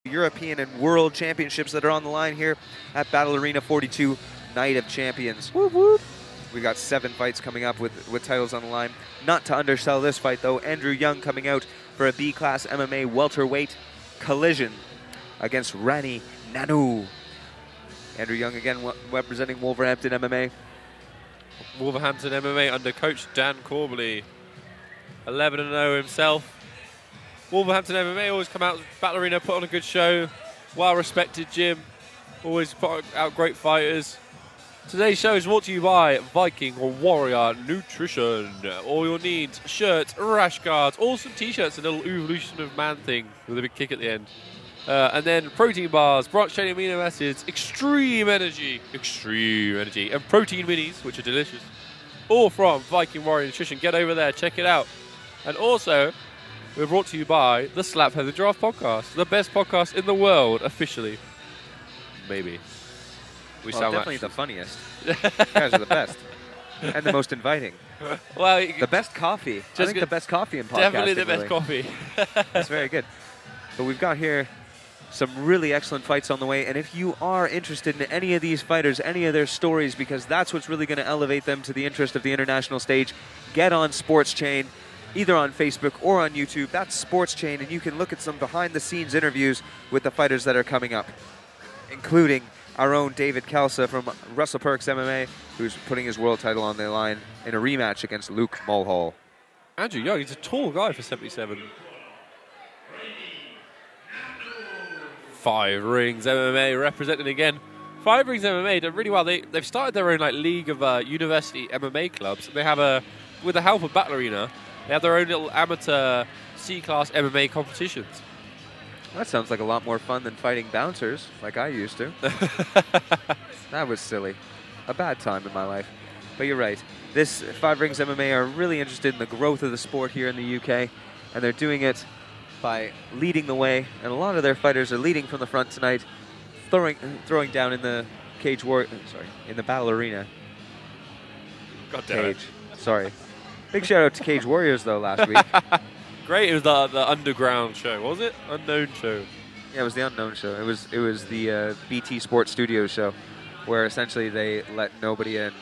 European and World Championships that are on the line here at Battle Arena 42 Night of Champions. Whoop, whoop. We got 7 fights coming up with titles on the line. Not to undersell this fight, though. Andrew Young coming out for a B-class MMA welterweight collision against Rhiani Nanou. Andrew Young again representing Wolverhampton MMA. Wolverhampton MMA under coach Dan Corbally. 11-0 himself. Wolverhampton MMA always come out, Battle Arena, put on a good show. Well-respected gym. Always put out great fighters. Today's show is brought to you by Viking Warrior Nutrition. All your needs, shirts, rash guards, awesome t-shirts, a little evolution of man thing with a big kick at the end. And then protein bars, branch-chain amino acids, extreme energy, and protein minis, which are delicious. All from Viking Warrior Nutrition. Get over there, check it out. And also, we're brought to you by the Slap Heather Giraffe podcast, the best podcast in the world, officially. Maybe. We sound definitely the funniest. You guys are the best. And the most inviting. Well, the best coffee. I think the best coffee in podcasting. Definitely the best coffee. That's very good. But we've got here some really excellent fights on the way. And if you are interested in any of these fighters, any of their stories, because that's what's really going to elevate them to the interest of the international stage, get on Sports Chain, either on Facebook or on YouTube. That's Sports Chain, and you can look at some behind-the-scenes interviews with the fighters that are coming up, including our own David Kelsa from Russell Perks MMA, who's putting his world title on the line in a rematch against Luke Mulhall. Andrew Young, he's a tall guy for 77. 5 Rings MMA represented again. 5 Rings MMA done really well. They've started their own league of university MMA clubs. They have with the help of Battle Arena, they have their own little amateur C-class MMA competitions. That sounds like a lot more fun than fighting bouncers, like I used to. That was silly. A bad time in my life. But you're right. This 5 Rings MMA are really interested in the growth of the sport here in the UK, and they're doing it by leading the way. And a lot of their fighters are leading from the front tonight, throwing down in the in the Battle Arena. God damn it. Sorry. Big shout out to Cage Warriors though last week. Great, it was the underground show, was it? Unknown show. Yeah, it was the unknown show. It was the BT Sports Studios show, where essentially they let nobody in,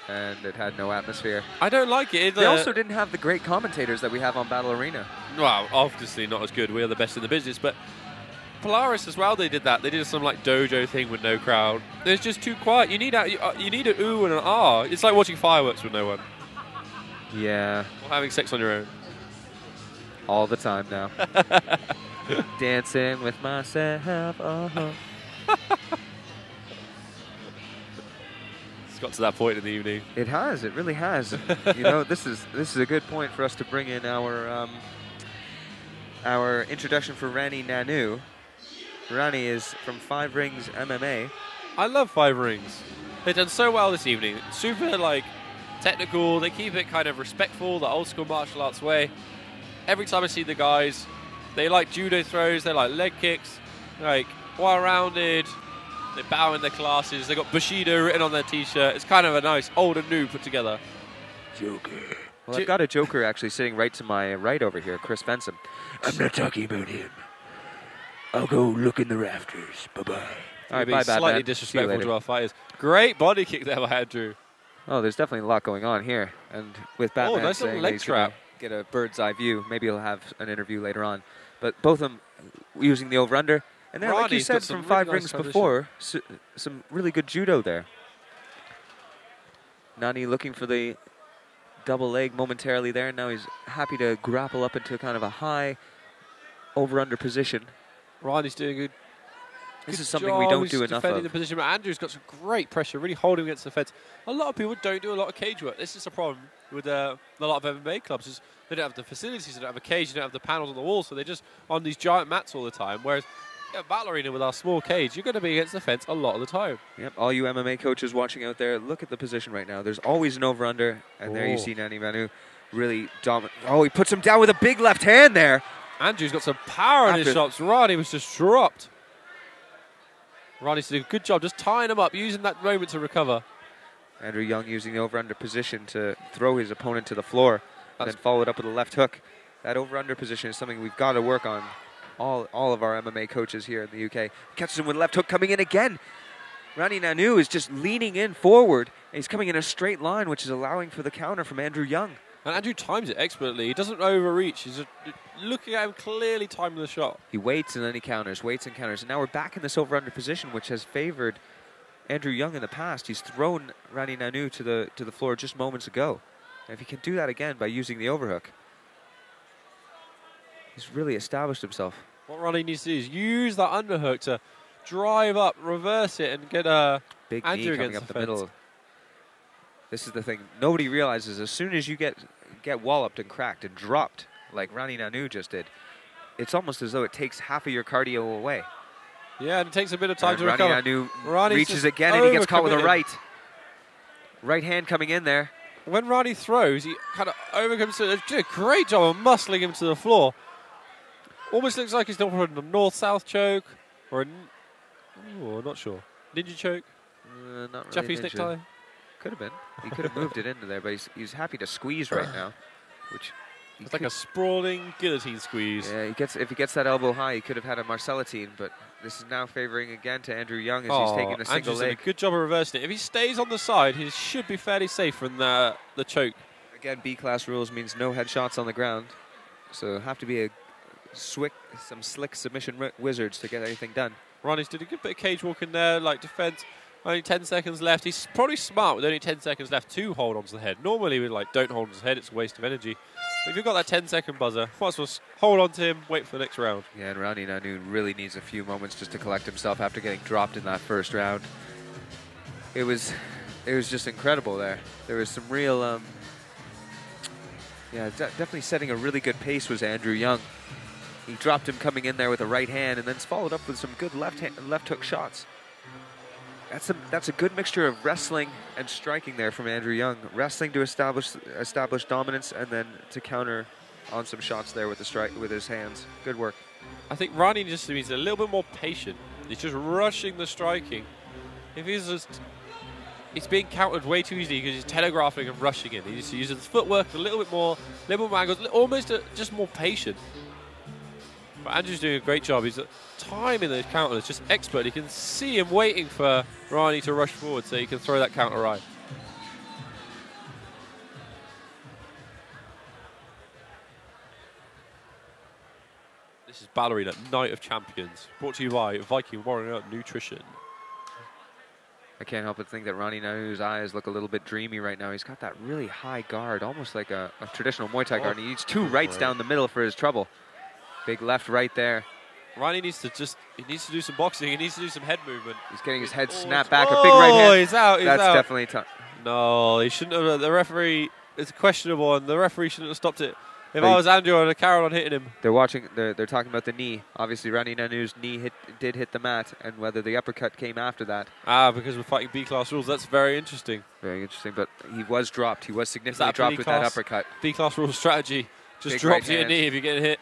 and it had no atmosphere. I don't like it. They also didn't have the great commentators that we have on Battle Arena. Well, obviously not as good. We are the best in the business, but Polaris as well. They did that. They did some dojo thing with no crowd. It's just too quiet. You need an ooh and an ah. It's like watching fireworks with no one. Yeah. Or having sex on your own. All the time now. Dancing with myself. It's got to that point in the evening. It has. It really has. You know, this is a good point for us to bring in our introduction for Rhiani Nanou. Rhiani is from 5 Rings MMA. I love 5 Rings. They've done so well this evening. Super technical. They keep it kind of respectful, the old school martial arts way. Every time I see the guys, they like judo throws, they like leg kicks, well-rounded, they bow in their classes, they got Bushido written on their t-shirt. It's kind of a nice old and new put together. Joker. Well, I've got a Joker actually sitting right to my right over here, Chris Benson. I'm not talking about him. I'll go look in the rafters. Bye-bye. All right, bye, slightly Batman. disrespectful to our fighters. Great body kick there by Andrew. Oh, there's definitely a lot going on here. And with Batman nice little leg trap. Get a bird's eye view. Maybe he'll have an interview later on. But both of them using the over-under. And then, like you said, from 5 Rings before, some really good judo there. Nani looking for the double leg momentarily there. Now he's happy to grapple up into kind of a high over-under position. Rhiani's doing good. This is something we don't do enough defending of. The position, but Andrew's got some great pressure, really holding against the fence. A lot of people don't do a lot of cage work. This is a problem with a lot of MMA clubs. Is they don't have the facilities, they don't have a cage, they don't have the panels on the wall, so they're just on these giant mats all the time. Whereas at Battle Arena with our small cage, you're going to be against the fence a lot of the time. Yep, all you MMA coaches watching out there, look at the position right now. There's always an over-under, and there you see Rhiani Nanou really dominant. Oh, he puts him down with a big left hand there. Andrew's got some power in his shots. Rhiani was just dropped. Rhiani's did a good job just tying him up, using that moment to recover. Andrew Young using the over-under position to throw his opponent to the floor, and then followed up with a left hook. That over-under position is something we've got to work on all of our MMA coaches here in the UK. Catches him with left hook coming in again. Rhiani Nanou is just leaning in forward, and he's coming in a straight line, which is allowing for the counter from Andrew Young. And Andrew times it expertly. He doesn't overreach. He's just looking at him, clearly timing the shot. He waits and then he counters, waits and counters. And now we're back in this over-under position, which has favored Andrew Young in the past. He's thrown Rhiani Nanou to the floor just moments ago. And if he can do that again by using the overhook, he's really established himself. What Rhiani needs to do is use that underhook to drive up, reverse it, and get a big Andrew knee coming up the middle. This is the thing. Nobody realizes as soon as you get walloped and cracked and dropped like Rhiani Nanou just did, it's almost as though it takes half of your cardio away. Yeah, and it takes a bit of time to Rhiani recover. Nanou reaches again and he gets caught with a right. Right hand coming in there. When Rhiani throws, he kind of overcomes it. Did a great job of muscling him to the floor. Almost looks like he's not from a north-south choke or not sure. Ninja choke? Not really. Japanese ninja. necktie? Could have been. He could have moved it into there, but he's happy to squeeze right now, which it's like a sprawling guillotine squeeze. Yeah, if he gets that elbow high, he could have had a Marcellatine, but this is now favoring again to Andrew Young as he's taking the single Andrew's leg. done a good job of reversing it. If he stays on the side, he should be fairly safe from the choke. Again, B-class rules means no headshots on the ground, so have to be some slick submission wizards to get anything done. Rhiani's did a good bit of cage walking there, like defense. Only 10 seconds left. He's probably smart with only 10 seconds left to hold on to the head. Normally, we're like, don't hold on to the head, it's a waste of energy. But if you've got that 10-second buzzer, might as well hold on to him, wait for the next round. Yeah, and Rhiani Nanou really needs a few moments just to collect himself after getting dropped in that first round. It was just incredible there. There was some real, definitely setting a really good pace was Andrew Young. He dropped him coming in there with a right hand and then followed up with some good left hook shots. That's a good mixture of wrestling and striking there from Andrew Young. Wrestling to establish dominance and then to counter on some shots there with the strike with his hands. Good work. I think Rhiani just needs a little bit more patient. He's just rushing the striking. If he's being countered way too easily because he's telegraphing and rushing in. He needs to use his footwork a little bit more angles, almost just more patient. But Andrew's doing a great job. He's timing those counters just expert. You can see him waiting for Rhiani to rush forward so he can throw that counter right. This is Ballerina, Night of Champions, brought to you by Viking Warrior Nutrition. I can't help but think that Rhiani Nanou's eyes look a little bit dreamy right now. He's got that really high guard, almost like a traditional Muay Thai guard. He needs two rights down the middle for his trouble. Big left right there. Rhiani needs to do some boxing. He needs to do some head movement. He's getting his head snapped back. A big right hand. He's out. That's definitely tough. No, he shouldn't have. The referee is questionable, and the referee shouldn't have stopped it. If I was Andrew, I'd have carried on hitting him. They're talking about the knee. Obviously, Rhiani Nanou's knee did hit the mat, and whether the uppercut came after that. Because we're fighting B-class rules. That's very interesting. Very interesting, but he was dropped. He was significantly dropped with that uppercut. B-class rule strategy. Just Big drop right to your hand. knee if you're getting hit.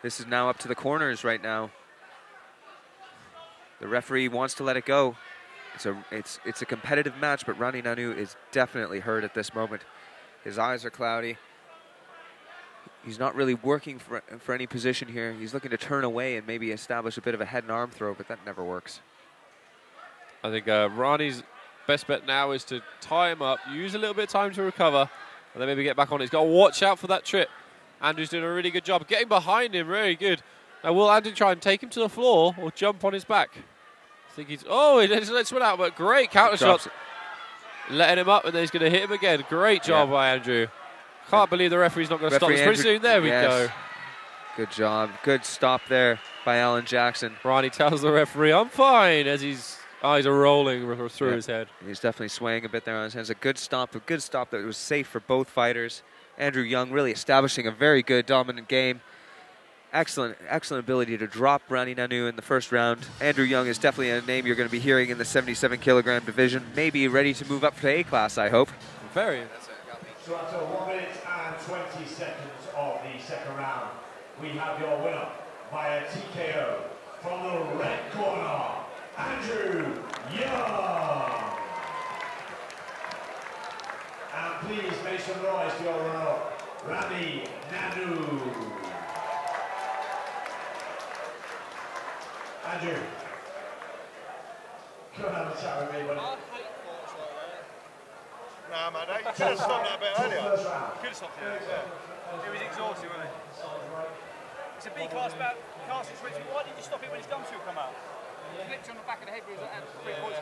This is now up to the corners right now. The referee wants to let it go. It's a competitive match, but Rhiani Nanou is definitely hurt at this moment. His eyes are cloudy. He's not really working for any position here. He's looking to turn away and maybe establish a bit of a head and arm throw, but that never works. I think Rani's best bet now is to tie him up, use a little bit of time to recover, and then maybe get back on it. He's got to watch out for that trip. Andrew's doing a really good job getting behind him, very good. Now, will Andrew try and take him to the floor or jump on his back? I think he lets one out, but great counter shot. Letting him up, and then he's going to hit him again. Great job by Andrew. Can't believe the referee's not going to stop this pretty soon. There we go. Good job. Good stop there by Alan Jackson. Rhiani tells the referee, I'm fine, as his eyes are rolling through his head. He's definitely swaying a bit there on his hands. A good stop that was safe for both fighters. Andrew Young really establishing a very good dominant game. Excellent ability to drop Rhiani Nanou in the first round. Andrew Young is definitely a name you're going to be hearing in the 77-kilogram division. Maybe ready to move up to A-class, I hope. Very. So after 1 minute and 20 seconds of the second round, we have your winner via TKO from the red corner, Andrew Young. And please make some noise for your Rhiani Nanou. Andrew. Come and have a chat with me, buddy. Nah, man, you could have stopped that a bit earlier. First round. Could have stopped it. Yeah. It was exhausting, wasn't it? It's a B class about casting switch. Why did you stop it when his gum seal come out? Flipped on the back of the head with at 3 points.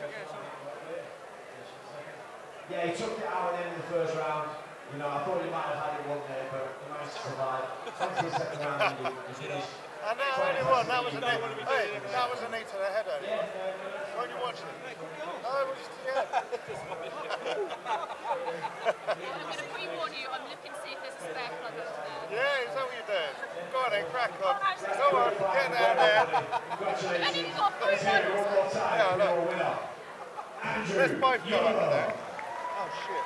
Yeah, he took it out at the end of the first round. You know, I thought he might have had it one there, but he managed to survive. Into the second round, he finished. And that only one, that was a knee. Hey, that was a knee to the head earlier. When you watched it. No, it was just, yeah. I'm going to pre-warn you, I'm looking to see if there's a spare plug over there. Yeah, is that what you're doing? Go on then, crack on. Go on, get down there. I think you've got 3 Let's hear it one more time Yeah, for look. your winner. Andrew. Let's both go under there. Oh, shit.